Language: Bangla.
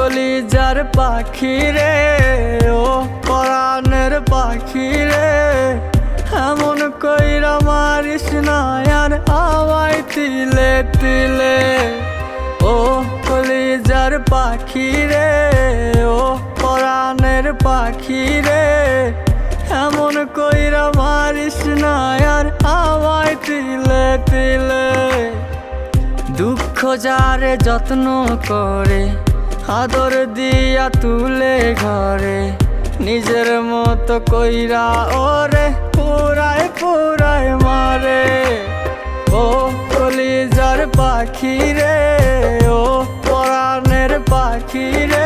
কলিজার পাখি রে, ও পরাণের পাখি রে, এমন কইরা মারিস না আর আমায় তিলে তিলে। ও কলিজার পাখি রে, ও পরাণের পাখি রে, এমন কইরা মারিস না আর আমায় তিলে তিলে। দুঃখ যারে যত্ন করে, আদর দিয়া তুলে ঘরে, নিজের মতো কইরা ওরে পুরায় পুরায় মারে। ও কলিজার পাখি রে, ও পরাণের পাখি রে,